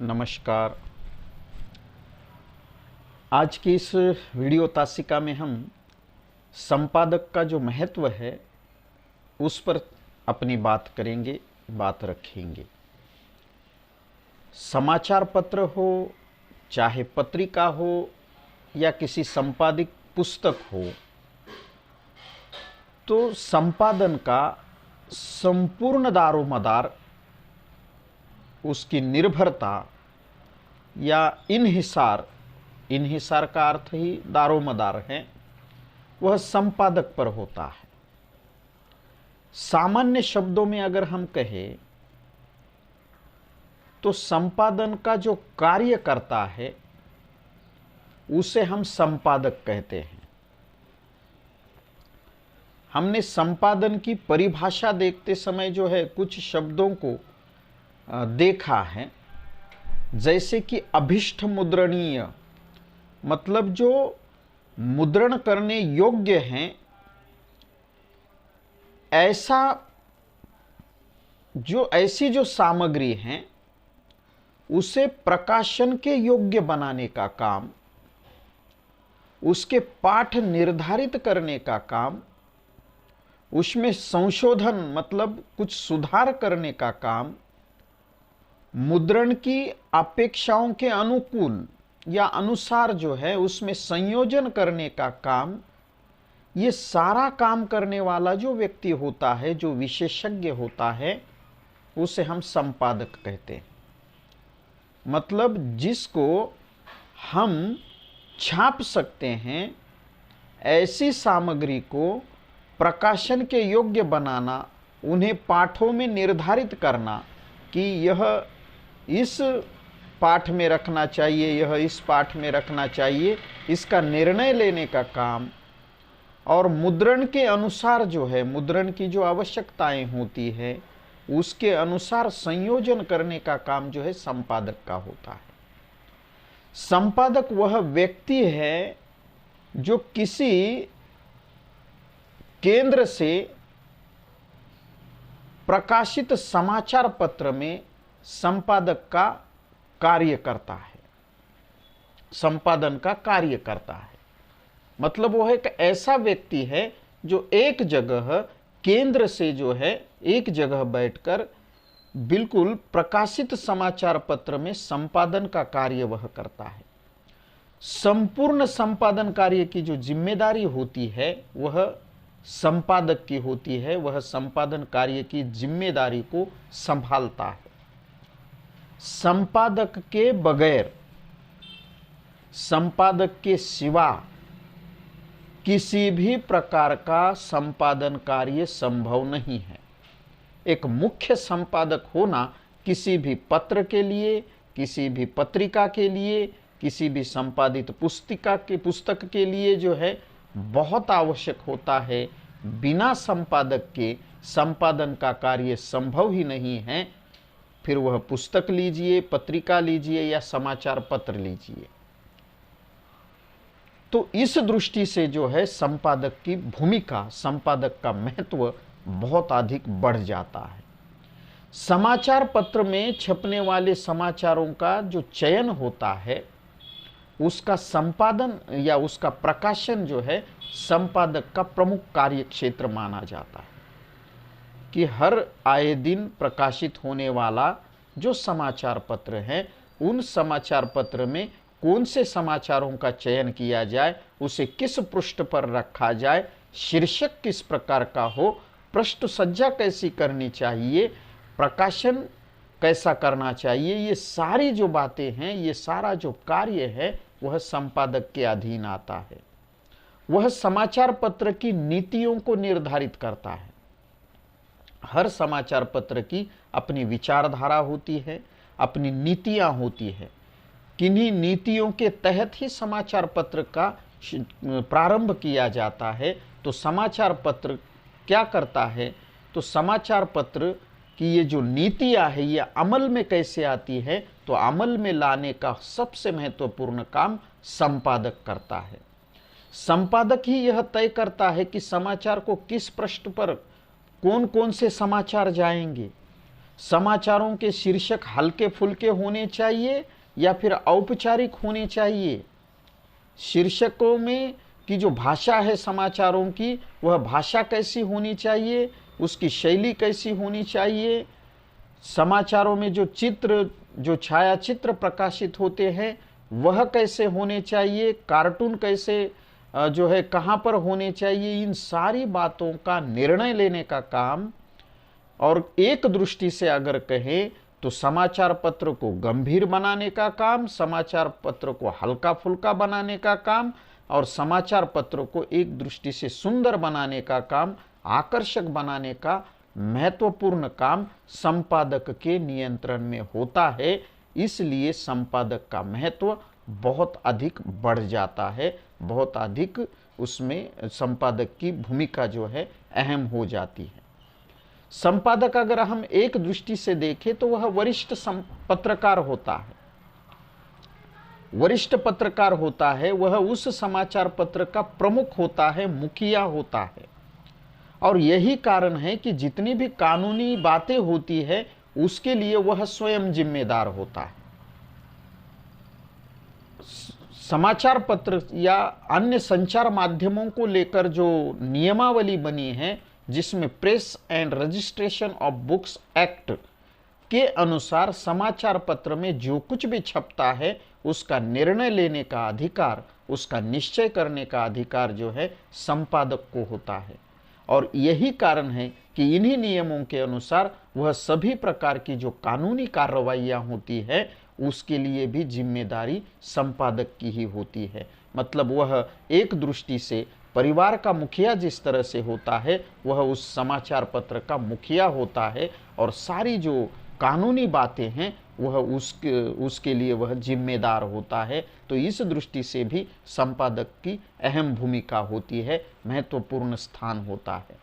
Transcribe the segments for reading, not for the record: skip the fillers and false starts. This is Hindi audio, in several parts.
नमस्कार। आज की इस वीडियो तासिका में हम संपादक का जो महत्व है उस पर अपनी बात करेंगे, बात रखेंगे। समाचार पत्र हो, चाहे पत्रिका हो या किसी संपादित पुस्तक हो, तो संपादन का संपूर्ण दारोमदार, उसकी निर्भरता या इन्हिसार का अर्थ ही दारोमदार है, वह संपादक पर होता है। सामान्य शब्दों में अगर हम कहें तो संपादन का जो कार्य करता है उसे हम संपादक कहते हैं। हमने संपादन की परिभाषा देखते समय जो है कुछ शब्दों को देखा है, जैसे कि अभिष्ट मुद्रणीय, मतलब जो मुद्रण करने योग्य हैं, ऐसी जो सामग्री हैं उसे प्रकाशन के योग्य बनाने का काम, उसके पाठ निर्धारित करने का काम, उसमें संशोधन मतलब कुछ सुधार करने का काम, मुद्रण की अपेक्षाओं के अनुकूल या अनुसार जो है उसमें संयोजन करने का काम, ये सारा काम करने वाला जो व्यक्ति होता है, जो विशेषज्ञ होता है, उसे हम संपादक कहते हैं। मतलब जिसको हम छाप सकते हैं, ऐसी सामग्री को प्रकाशन के योग्य बनाना, उन्हें पाठों में निर्धारित करना कि यह इस पाठ में रखना चाहिए, यह इस पाठ में रखना चाहिए, इसका निर्णय लेने का काम, और मुद्रण के अनुसार जो है, मुद्रण की जो आवश्यकताएं होती है उसके अनुसार संयोजन करने का काम जो है संपादक का होता है। संपादक वह व्यक्ति है जो किसी केंद्र से प्रकाशित समाचार पत्र में संपादक का कार्य करता है, संपादन का कार्य करता है। मतलब वह एक ऐसा व्यक्ति है जो एक जगह केंद्र से जो है एक जगह बैठकर बिल्कुल प्रकाशित समाचार पत्र में संपादन का कार्य वह करता है। संपूर्ण संपादन कार्य की जो जिम्मेदारी होती है वह संपादक की होती है, वह संपादन कार्य की जिम्मेदारी को संभालता है। संपादक के बगैर, संपादक के सिवा किसी भी प्रकार का संपादन कार्य संभव नहीं है। एक मुख्य संपादक होना किसी भी पत्र के लिए, किसी भी पत्रिका के लिए, किसी भी संपादित पुस्तक के लिए जो है बहुत आवश्यक होता है। बिना संपादक के संपादन का कार्य संभव ही नहीं है। फिर वह पुस्तक लीजिए, पत्रिका लीजिए या समाचार पत्र लीजिए। तो इस दृष्टि से जो है संपादक की भूमिका, संपादक का महत्व बहुत अधिक बढ़ जाता है। समाचार पत्र में छपने वाले समाचारों का जो चयन होता है, उसका संपादन या उसका प्रकाशन जो है संपादक का प्रमुख कार्य क्षेत्र माना जाता है। कि हर आए दिन प्रकाशित होने वाला जो समाचार पत्र है, उन समाचार पत्र में कौन से समाचारों का चयन किया जाए, उसे किस पृष्ठ पर रखा जाए, शीर्षक किस प्रकार का हो, पृष्ठ सज्जा कैसी करनी चाहिए, प्रकाशन कैसा करना चाहिए, ये सारी जो बातें हैं, ये सारा जो कार्य है वह संपादक के अधीन आता है। वह समाचार पत्र की नीतियों को निर्धारित करता है। हर समाचार पत्र की अपनी विचारधारा होती है, अपनी नीतियां होती है। किन्हीं नीतियों के तहत ही समाचार पत्र का प्रारंभ किया जाता है। तो समाचार पत्र क्या करता है, तो समाचार पत्र की ये जो नीतियां है ये अमल में कैसे आती है, तो अमल में लाने का सबसे महत्वपूर्ण काम संपादक करता है। संपादक ही यह तय करता है कि समाचार को किस पृष्ठ पर कौन कौन से समाचार जाएंगे, समाचारों के शीर्षक हल्के फुल्के होने चाहिए या फिर औपचारिक होने चाहिए? शीर्षकों में की जो भाषा है समाचारों की, वह भाषा कैसी होनी चाहिए, उसकी शैली कैसी होनी चाहिए? समाचारों में जो चित्र, जो छायाचित्र प्रकाशित होते हैं वह कैसे होने चाहिए? कार्टून कैसे जो है कहाँ पर होने चाहिए? इन सारी बातों का निर्णय लेने का काम, और एक दृष्टि से अगर कहें तो समाचार पत्र को गंभीर बनाने का काम, समाचार पत्र को हल्का फुल्का बनाने का काम, और समाचार पत्र को एक दृष्टि से सुंदर बनाने का काम, आकर्षक बनाने का महत्वपूर्ण काम संपादक के नियंत्रण में होता है। इसलिए संपादक का महत्व बहुत अधिक बढ़ जाता है, बहुत अधिक उसमें संपादक की भूमिका जो है अहम हो जाती है। संपादक अगर हम एक दृष्टि से देखें तो वह वरिष्ठ पत्रकार होता है। वरिष्ठ पत्रकार होता है, वह उस समाचार पत्र का प्रमुख होता है, मुखिया होता है। और यही कारण है कि जितनी भी कानूनी बातें होती है उसके लिए वह स्वयं जिम्मेदार होता है। समाचार पत्र या अन्य संचार माध्यमों को लेकर जो नियमावली बनी है, जिसमें press and registration of books act के अनुसार समाचार पत्र में जो कुछ भी छपता है उसका निर्णय लेने का अधिकार, उसका निश्चय करने का अधिकार जो है संपादक को होता है। और यही कारण है कि इन्हीं नियमों के अनुसार वह सभी प्रकार की जो कानूनी कार्रवाइयाँ होती है उसके लिए भी जिम्मेदारी संपादक की ही होती है। मतलब वह एक दृष्टि से परिवार का मुखिया जिस तरह से होता है वह उस समाचार पत्र का मुखिया होता है, और सारी जो कानूनी बातें हैं वह उसके लिए वह जिम्मेदार होता है। तो इस दृष्टि से भी संपादक की अहम भूमिका होती है, महत्वपूर्ण स्थान होता है।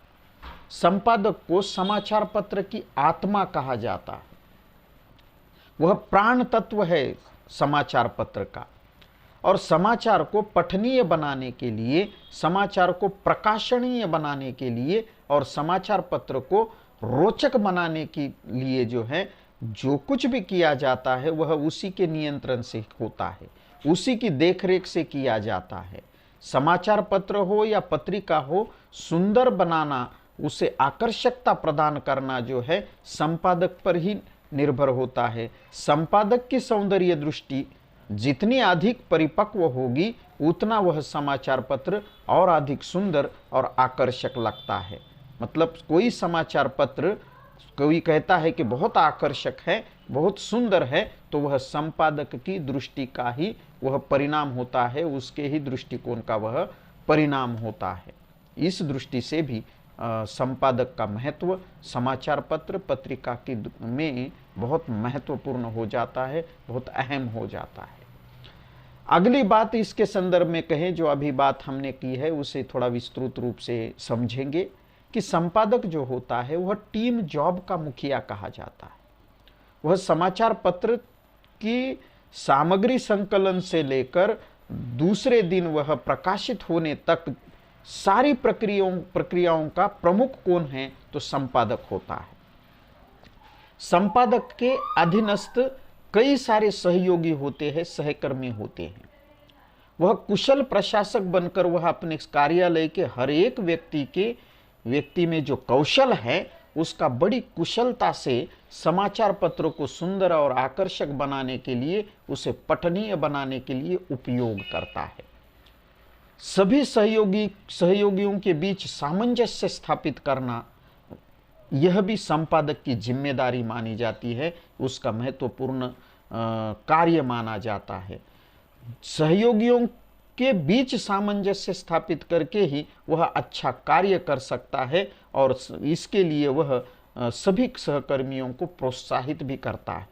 संपादक को समाचार पत्र की आत्मा कहा जाता है। वह प्राण तत्व है समाचार पत्र का, और समाचार को पठनीय बनाने के लिए, समाचार को प्रकाशनीय बनाने के लिए और समाचार पत्र को रोचक बनाने के लिए जो है जो कुछ भी किया जाता है वह उसी के नियंत्रण से होता है, उसी की देखरेख से किया जाता है। समाचार पत्र हो या पत्रिका हो, सुंदर बनाना, उसे आकर्षकता प्रदान करना जो है संपादक पर ही निर्भर होता है। संपादक की सौंदर्य दृष्टि जितनी अधिक परिपक्व होगी उतना वह समाचार पत्र और अधिक सुंदर और आकर्षक लगता है। मतलब कोई समाचार पत्र कोई कहता है कि बहुत आकर्षक है, बहुत सुंदर है, तो वह संपादक की दृष्टि का ही वह परिणाम होता है, उसके ही दृष्टिकोण का वह परिणाम होता है। इस दृष्टि से भी संपादक का महत्व समाचार पत्र पत्रिका की में बहुत महत्वपूर्ण हो जाता है, बहुत अहम हो जाता है। अगली बात इसके संदर्भ में कहें, जो अभी बात हमने की है उसे थोड़ा विस्तृत रूप से समझेंगे कि संपादक जो होता है वह टीम जॉब का मुखिया कहा जाता है। वह समाचार पत्र की सामग्री संकलन से लेकर दूसरे दिन वह प्रकाशित होने तक सारी प्रक्रियाओं का प्रमुख कौन है? तो संपादक होता है। संपादक के अधीनस्थ कई सारे सहयोगी होते हैं, सहकर्मी होते हैं। वह कुशल प्रशासक बनकर वह अपने कार्यालय के हर एक व्यक्ति में जो कौशल है उसका बड़ी कुशलता से समाचार पत्र को सुंदर और आकर्षक बनाने के लिए, उसे पठनीय बनाने के लिए उपयोग करता है। सभी सहयोगियों के बीच सामंजस्य स्थापित करना यह भी संपादक की जिम्मेदारी मानी जाती है, उसका महत्वपूर्ण कार्य माना जाता है। सहयोगियों के बीच सामंजस्य स्थापित करके ही वह अच्छा कार्य कर सकता है, और इसके लिए वह सभी सहकर्मियों को प्रोत्साहित भी करता है।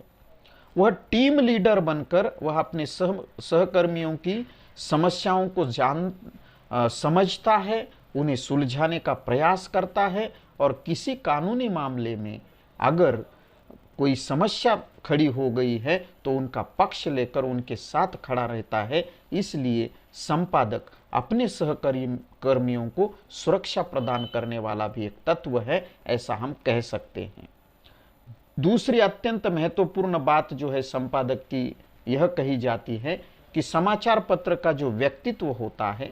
वह टीम लीडर बनकर वह अपने सहकर्मियों की समस्याओं को समझता है, उन्हें सुलझाने का प्रयास करता है, और किसी कानूनी मामले में अगर कोई समस्या खड़ी हो गई है तो उनका पक्ष लेकर उनके साथ खड़ा रहता है। इसलिए संपादक अपने सहकर्मियों को सुरक्षा प्रदान करने वाला भी एक तत्व है, ऐसा हम कह सकते हैं। दूसरी अत्यंत महत्वपूर्ण बात जो है संपादक की यह कही जाती है कि समाचार पत्र का जो व्यक्तित्व होता है,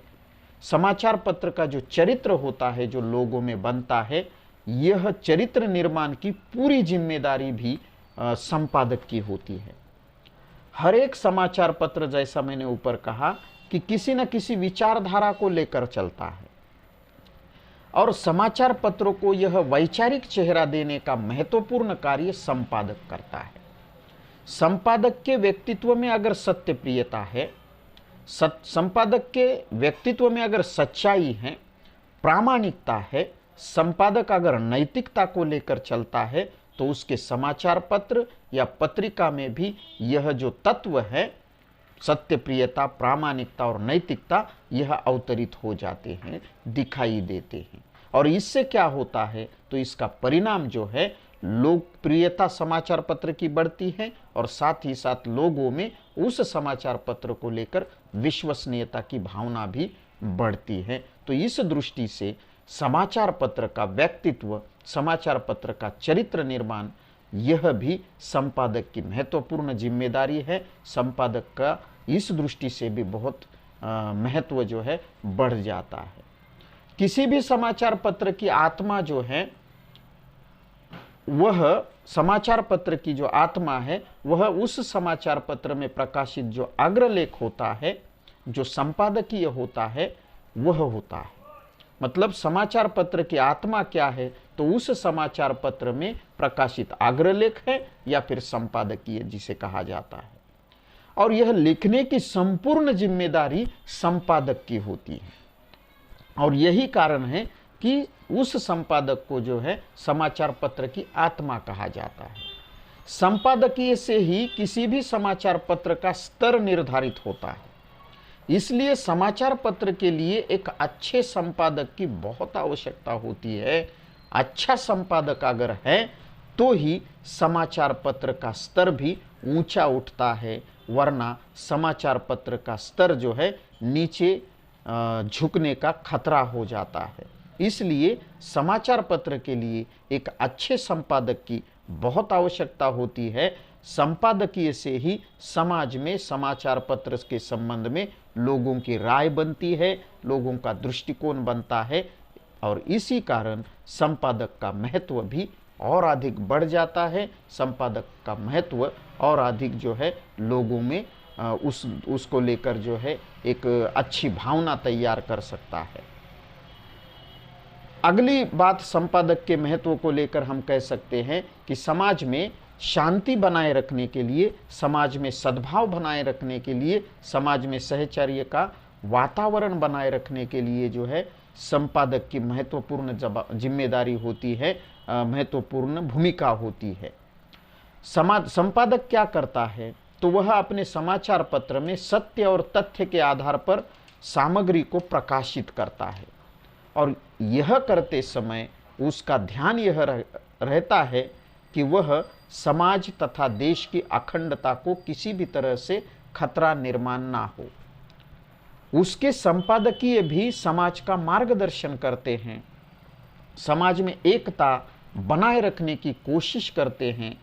समाचार पत्र का जो चरित्र होता है जो लोगों में बनता है, यह चरित्र निर्माण की पूरी जिम्मेदारी भी संपादक की होती है। हर एक समाचार पत्र, जैसा मैंने ऊपर कहा, कि किसी न किसी विचारधारा को लेकर चलता है और समाचार पत्रों को यह वैचारिक चेहरा देने का महत्वपूर्ण कार्य संपादक करता है। संपादक के व्यक्तित्व में अगर सत्यप्रियता है, संपादक के व्यक्तित्व में अगर सच्चाई है, प्रामाणिकता है, संपादक अगर नैतिकता को लेकर चलता है, तो उसके समाचार पत्र या पत्रिका में भी यह जो तत्व है, सत्यप्रियता, प्रामाणिकता और नैतिकता, यह अवतरित हो जाते हैं, दिखाई देते हैं। और इससे क्या होता है, तो इसका परिणाम जो है, लोकप्रियता समाचार पत्र की बढ़ती है और साथ ही साथ लोगों में उस समाचार पत्र को लेकर विश्वसनीयता की भावना भी बढ़ती है। तो इस दृष्टि से समाचार पत्र का व्यक्तित्व, समाचार पत्र का चरित्र निर्माण, यह भी संपादक की महत्वपूर्ण जिम्मेदारी है। संपादक का इस दृष्टि से भी बहुत महत्व जो है बढ़ जाता है। किसी भी समाचार पत्र की आत्मा जो है, वह समाचार पत्र की जो आत्मा है, वह उस समाचार पत्र में प्रकाशित जो अग्रलेख होता है, जो संपादकीय होता है, वह होता है। मतलब समाचार पत्र की आत्मा क्या है, तो उस समाचार पत्र में प्रकाशित अग्रलेख है या फिर संपादकीय जिसे कहा जाता है। और यह लिखने की संपूर्ण जिम्मेदारी संपादक की होती है और यही कारण है कि उस संपादक को जो है समाचार पत्र की आत्मा कहा जाता है। संपादकीय से ही किसी भी समाचार पत्र का स्तर निर्धारित होता है। इसलिए समाचार पत्र के लिए एक अच्छे संपादक की बहुत आवश्यकता होती है। अच्छा संपादक अगर है तो ही समाचार पत्र का स्तर भी ऊंचा उठता है, वरना समाचार पत्र का स्तर जो है नीचे झुकने का खतरा हो जाता है। इसलिए समाचार पत्र के लिए एक अच्छे संपादक की बहुत आवश्यकता होती है। संपादकीय से ही समाज में समाचार पत्र के संबंध में लोगों की राय बनती है, लोगों का दृष्टिकोण बनता है और इसी कारण संपादक का महत्व भी और अधिक बढ़ जाता है। संपादक का महत्व और अधिक जो है लोगों में उसको लेकर जो है एक अच्छी भावना तैयार कर सकता है। अगली बात संपादक के महत्व को लेकर हम कह सकते हैं कि समाज में शांति बनाए रखने के लिए, समाज में सद्भाव बनाए रखने के लिए, समाज में सहचर्य का वातावरण बनाए रखने के लिए जो है संपादक की महत्वपूर्ण जिम्मेदारी होती है, महत्वपूर्ण भूमिका होती है। संपादक क्या करता है, तो वह अपने समाचार पत्र में सत्य और तथ्य के आधार पर सामग्री को प्रकाशित करता है और यह करते समय उसका ध्यान यह रहता है कि वह समाज तथा देश की अखंडता को किसी भी तरह से खतरा निर्माण ना हो। उसके संपादकीय भी समाज का मार्गदर्शन करते हैं, समाज में एकता बनाए रखने की कोशिश करते हैं,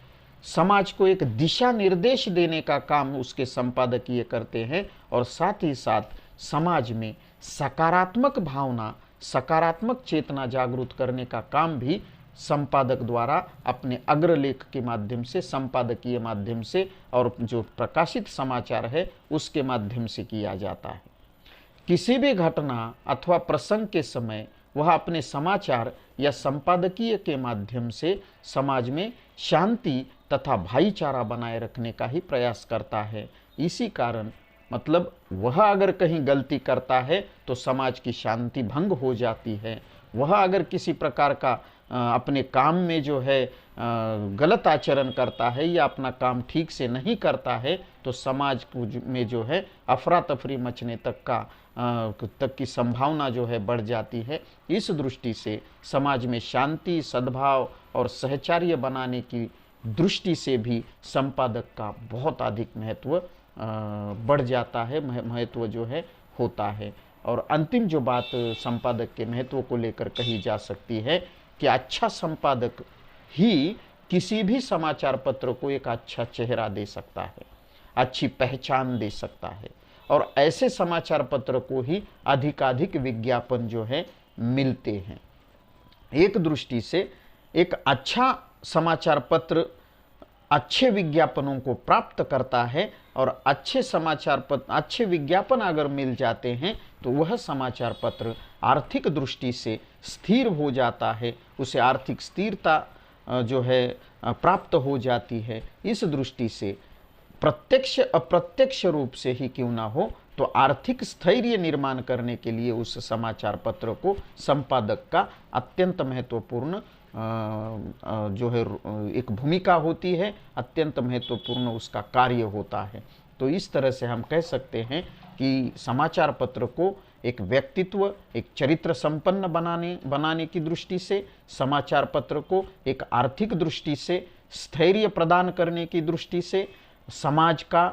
समाज को एक दिशा निर्देश देने का काम उसके संपादकीय करते हैं और साथ ही साथ समाज में सकारात्मक भावना, सकारात्मक चेतना जागृत करने का काम भी संपादक द्वारा अपने अग्रलेख के माध्यम से, संपादकीय माध्यम से और जो प्रकाशित समाचार है उसके माध्यम से किया जाता है। किसी भी घटना अथवा प्रसंग के समय वह अपने समाचार या संपादकीय के माध्यम से समाज में शांति तथा भाईचारा बनाए रखने का ही प्रयास करता है। इसी कारण मतलब वह अगर कहीं गलती करता है तो समाज की शांति भंग हो जाती है। वह अगर किसी प्रकार का अपने काम में जो है गलत आचरण करता है या अपना काम ठीक से नहीं करता है तो समाज में जो है अफरा तफरी मचने तक की संभावना जो है बढ़ जाती है। इस दृष्टि से समाज में शांति, सद्भाव और सहचर्य बनाने की दृष्टि से भी संपादक का बहुत अधिक महत्व बढ़ जाता है, महत्व जो है होता है। और अंतिम जो बात संपादक के महत्व को लेकर कही जा सकती है कि अच्छा संपादक ही किसी भी समाचार पत्र को एक अच्छा चेहरा दे सकता है, अच्छी पहचान दे सकता है, और ऐसे समाचार पत्र को ही अधिकाधिक विज्ञापन जो है मिलते हैं। एक दृष्टि से एक अच्छा समाचार पत्र अच्छे विज्ञापनों को प्राप्त करता है, और अच्छे समाचार पत्र, अच्छे विज्ञापन अगर मिल जाते हैं तो वह समाचार पत्र आर्थिक दृष्टि से स्थिर हो जाता है, उसे आर्थिक स्थिरता जो है प्राप्त हो जाती है। इस दृष्टि से प्रत्यक्ष अप्रत्यक्ष रूप से ही क्यों ना हो, तो आर्थिक स्थैर्य निर्माण करने के लिए उस समाचार पत्र को संपादक का अत्यंत महत्वपूर्ण जो है एक भूमिका होती है, अत्यंत महत्वपूर्ण उसका कार्य होता है। तो इस तरह से हम कह सकते हैं कि समाचार पत्र को एक व्यक्तित्व, एक चरित्र संपन्न बनाने की दृष्टि से, समाचार पत्र को एक आर्थिक दृष्टि से स्थैर्य प्रदान करने की दृष्टि से, समाज का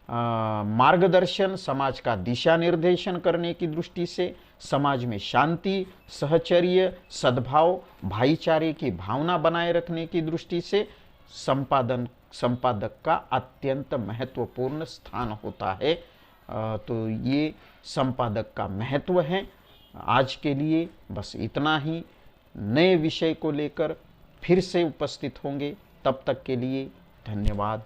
मार्गदर्शन, समाज का दिशा निर्देशन करने की दृष्टि से, समाज में शांति, सहचर्य, सद्भाव, भाईचारे की भावना बनाए रखने की दृष्टि से संपादक का अत्यंत महत्वपूर्ण स्थान होता है। तो ये संपादक का महत्व है। आज के लिए बस इतना ही। नए विषय को लेकर फिर से उपस्थित होंगे। तब तक के लिए धन्यवाद।